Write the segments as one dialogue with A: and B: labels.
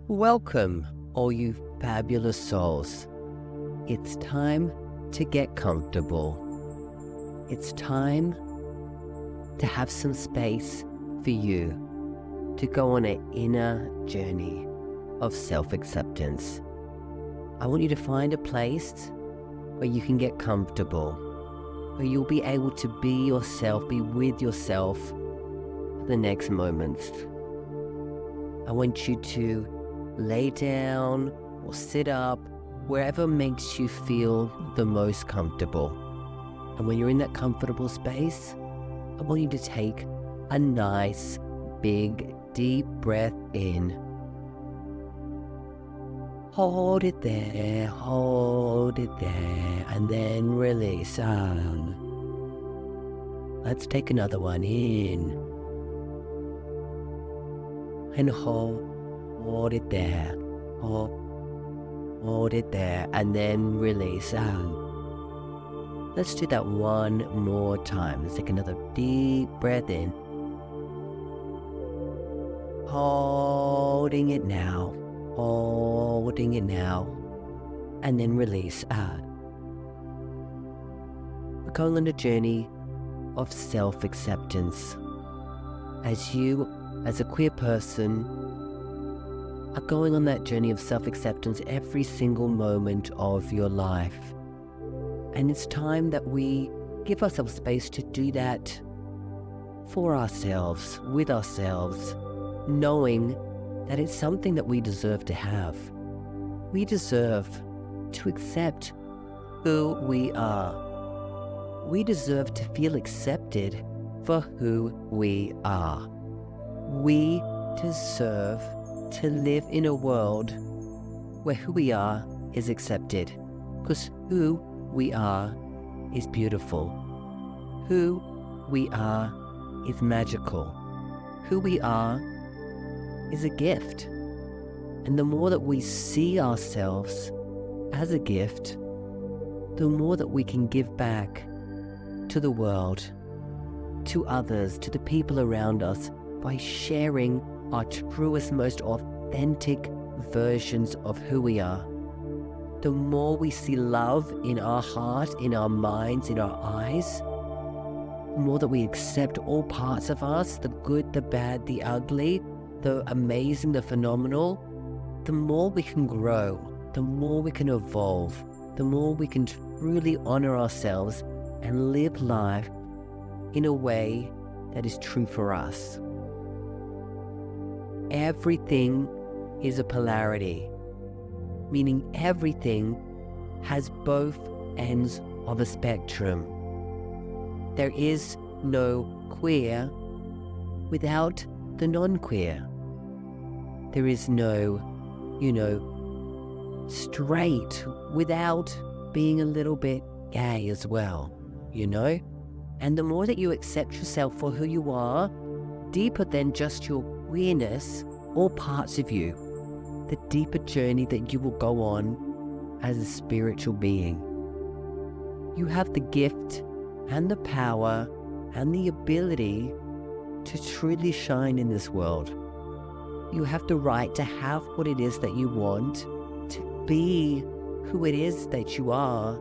A: Welcome, all you fabulous souls. It's time to get comfortable. It's time to have some space for you to go on an inner journey of self-acceptance. I want you to find a place where you can get comfortable, where you'll be able to be yourself, be with yourself for the next moments. I want you to lay down or sit up, wherever makes you feel the most comfortable. And when you're in that comfortable space, I want you to take a nice, big, deep breath in. Hold it there, and then release. Let's take another one in. And hold it there, hold it there, and then release out. Let's do that one more time. Let's take another deep breath in. Holding it now, and then release out. We're going on a journey of self-acceptance. As you, as a queer person, are going on that journey of self-acceptance every single moment of your life. And it's time that we give ourselves space to do that for ourselves, with ourselves, knowing that it's something that we deserve to have. We deserve to accept who we are. We deserve to feel accepted for who we are. We deserve to live in a world where who we are is accepted, because who we are is beautiful. Who we are is magical. Who we are is a gift. And the more that we see ourselves as a gift, the more that we can give back to the world, to others, to the people around us, by sharing our truest, most authentic versions of who we are. The more we see love in our heart, in our minds, in our eyes, the more that we accept all parts of us, the good, the bad, the ugly, the amazing, the phenomenal, the more we can grow, the more we can evolve, the more we can truly honor ourselves and live life in a way that is true for us. Everything is a polarity, meaning everything has both ends of a spectrum. There is no queer without the non-queer. There is no, straight without being a little bit gay as well, And the more that you accept yourself for who you are, deeper than just your queerness, all parts of you, the deeper journey that you will go on as a spiritual being. You have the gift and the power and the ability to truly shine in this world. You have the right to have what it is that you want, to be who it is that you are,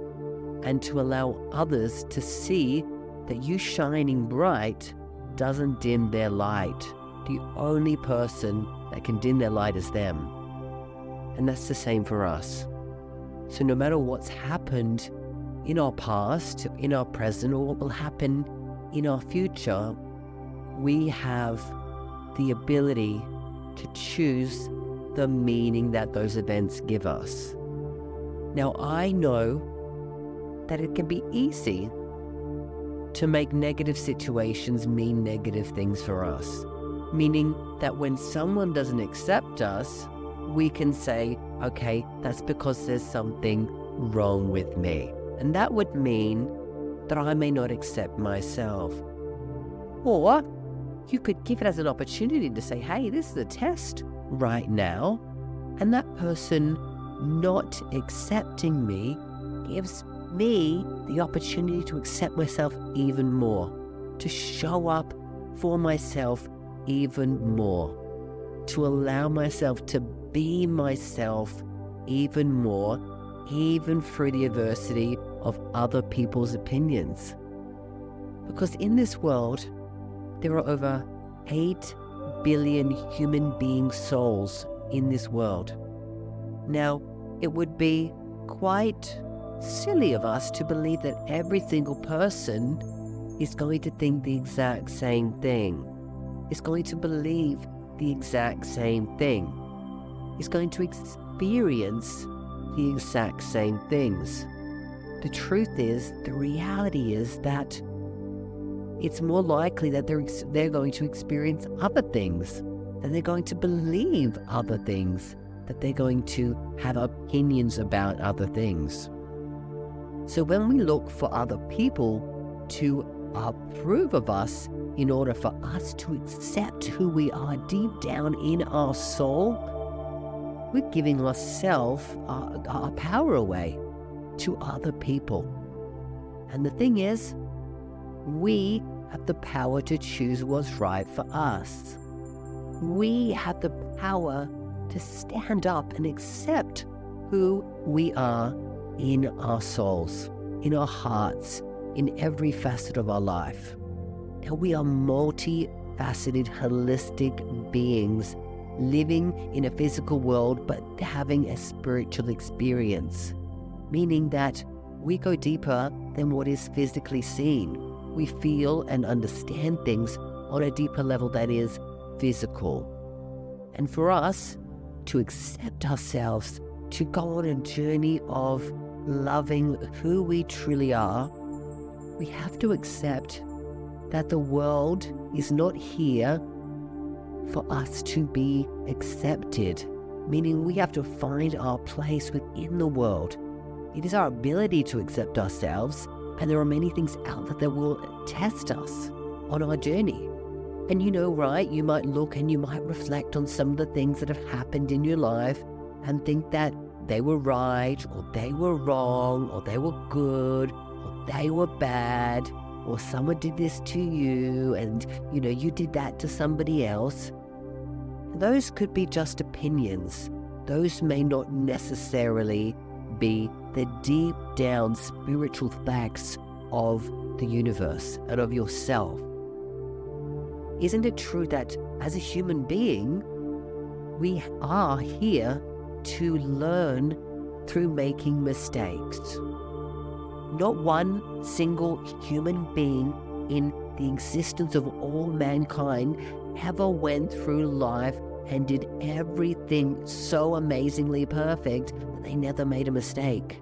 A: and to allow others to see that you shining bright doesn't dim their light. The only person that can dim their light is them. And that's the same for us. So no matter what's happened in our past, in our present, or what will happen in our future, we have the ability to choose the meaning that those events give us. Now, I know that it can be easy to make negative situations mean negative things for us. Meaning that when someone doesn't accept us, we can say, okay, that's because there's something wrong with me. And that would mean that I may not accept myself. Or you could give it as an opportunity to say, hey, this is a test right now. And that person not accepting me gives me the opportunity to accept myself even more, to show up for myself even more. to allow myself to be myself even more, even through the adversity of other people's opinions. Because in this world, there are over 8 billion human being souls in this world. Now, it would be quite silly of us to believe that every single person is going to think the exact same thing, is going to believe the exact same thing, is going to experience the exact same things. The truth is, the reality is that it's more likely that they're going to experience other things, that they're going to believe other things, that they're going to have opinions about other things. So when we look for other people to approve of us in order for us to accept who we are deep down in our soul, we're giving ourselves our power away to other people. And the thing is, we have the power to choose what's right for us. We have the power to stand up and accept who we are in our souls, in our hearts, in every facet of our life. Now, we are multifaceted, holistic beings living in a physical world but having a spiritual experience, meaning that we go deeper than what is physically seen. We feel and understand things on a deeper level that is physical. And for us to accept ourselves, to go on a journey of loving who we truly are, we have to accept that the world is not here for us to be accepted, meaning we have to find our place within the world. It is our ability to accept ourselves, and there are many things out there that will test us on our journey. And you know, right, you might look and you might reflect on some of the things that have happened in your life and think that they were right, or they were wrong, or they were good, or they were bad, or someone did this to you and, you did that to somebody else. Those could be just opinions. Those may not necessarily be the deep down spiritual facts of the universe and of yourself. Isn't it true that as a human being, we are here to learn through making mistakes? Not one single human being in the existence of all mankind ever went through life and did everything so amazingly perfect that they never made a mistake.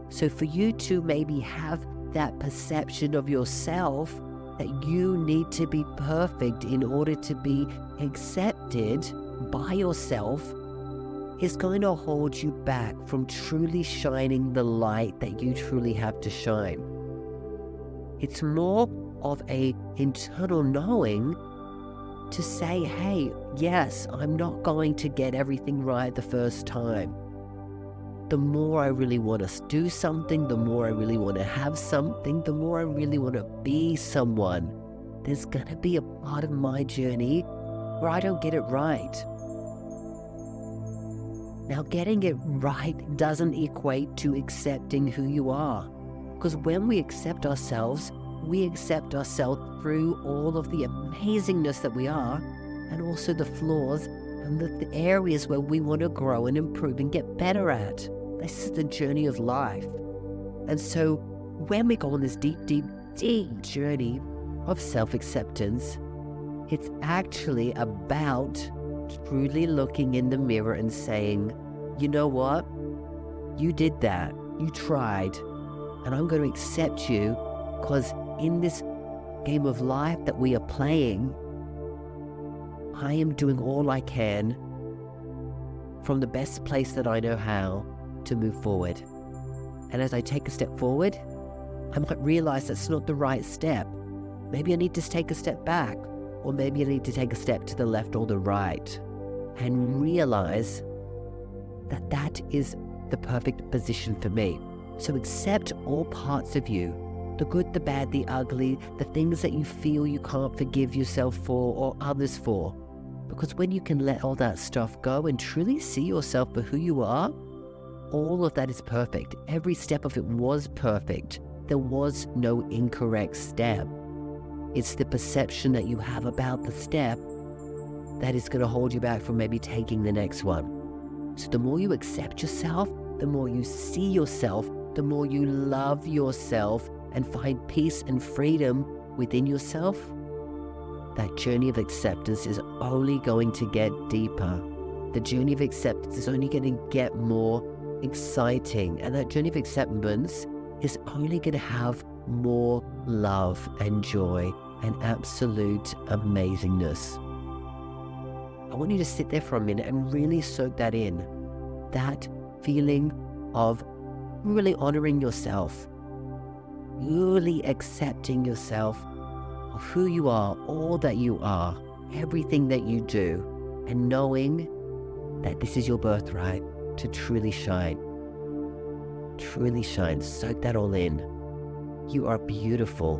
A: So for you to maybe have that perception of yourself that you need to be perfect in order to be accepted by yourself is going to hold you back from truly shining the light that you truly have to shine. It's more of an internal knowing to say, hey, yes, I'm not going to get everything right the first time. The more I really want to do something, the more I really want to have something, the more I really want to be someone, there's going to be a part of my journey where I don't get it right. Now, getting it right doesn't equate to accepting who you are. Because when we accept ourselves through all of the amazingness that we are, and also the flaws and the areas where we want to grow and improve and get better at. This is the journey of life. And so when we go on this deep, deep, deep journey of self-acceptance, it's actually about truly looking in the mirror and saying, you know what? You did that. You tried. And I'm going to accept you because in this game of life that we are playing, I am doing all I can from the best place that I know how to move forward. And as I take a step forward, I might realize that's not the right step. Maybe I need to take a step back, or maybe I need to take a step to the left or the right, and realize that that is the perfect position for me. So accept all parts of you, the good, the bad, the ugly, the things that you feel you can't forgive yourself for or others for, Because when you can let all that stuff go and truly see yourself for who you are, all of that is perfect. Every step of it was perfect. There was no incorrect step. It's the perception that you have about the step that is going to hold you back from maybe taking the next one. So the more you accept yourself, the more you see yourself, the more you love yourself and find peace and freedom within yourself, that journey of acceptance is only going to get deeper. The journey of acceptance is only going to get more exciting. And that journey of acceptance is only going to have more love and joy and absolute amazingness. I want you to sit there for a minute and really soak that in. That feeling of really honoring yourself, really accepting yourself of who you are, all that you are, everything that you do, and knowing that this is your birthright to truly shine. Truly shine. Soak that all in. You are beautiful.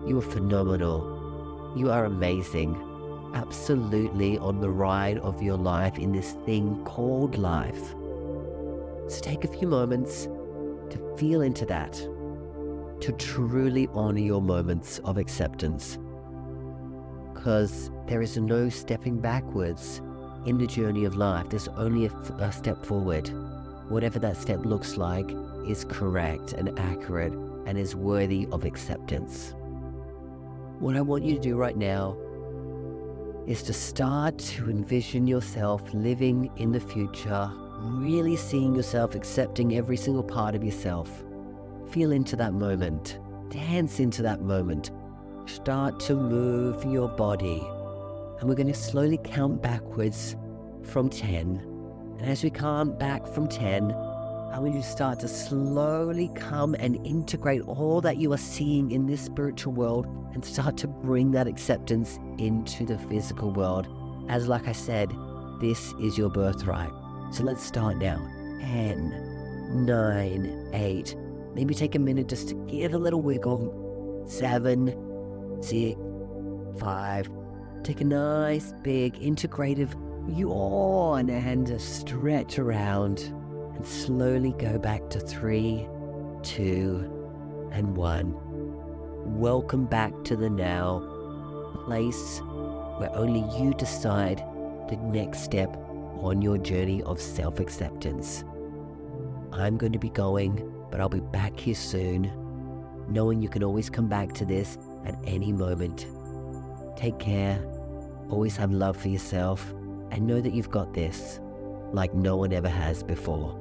A: You are phenomenal. You are amazing. Absolutely on the ride of your life in this thing called life. So take a few moments to feel into that, to truly honor your moments of acceptance. Because there is no stepping backwards in the journey of life. There's only a step forward. Whatever that step looks like is correct and accurate and is worthy of acceptance. What I want you to do right now is to start to envision yourself living in the future, really seeing yourself accepting every single part of yourself. Feel into that moment. Dance into that moment. Start to move your body. And we're going to slowly count backwards from 10. And as we count back from 10, I want you to start to slowly come and integrate all that you are seeing in this spiritual world and start to bring that acceptance into the physical world. As like I said, this is your birthright. So let's start now. 10, 9, 8. Maybe take a minute just to give a little wiggle. 7, 6, 5. Take a nice big integrative yawn and just stretch around and slowly go back to 3, 2, and 1. Welcome back to the now, place where only you decide the next step on your journey of self-acceptance. I'm going to be going, but I'll be back here soon, knowing you can always come back to this at any moment. Take care, always have love for yourself, and know that you've got this like no one ever has before.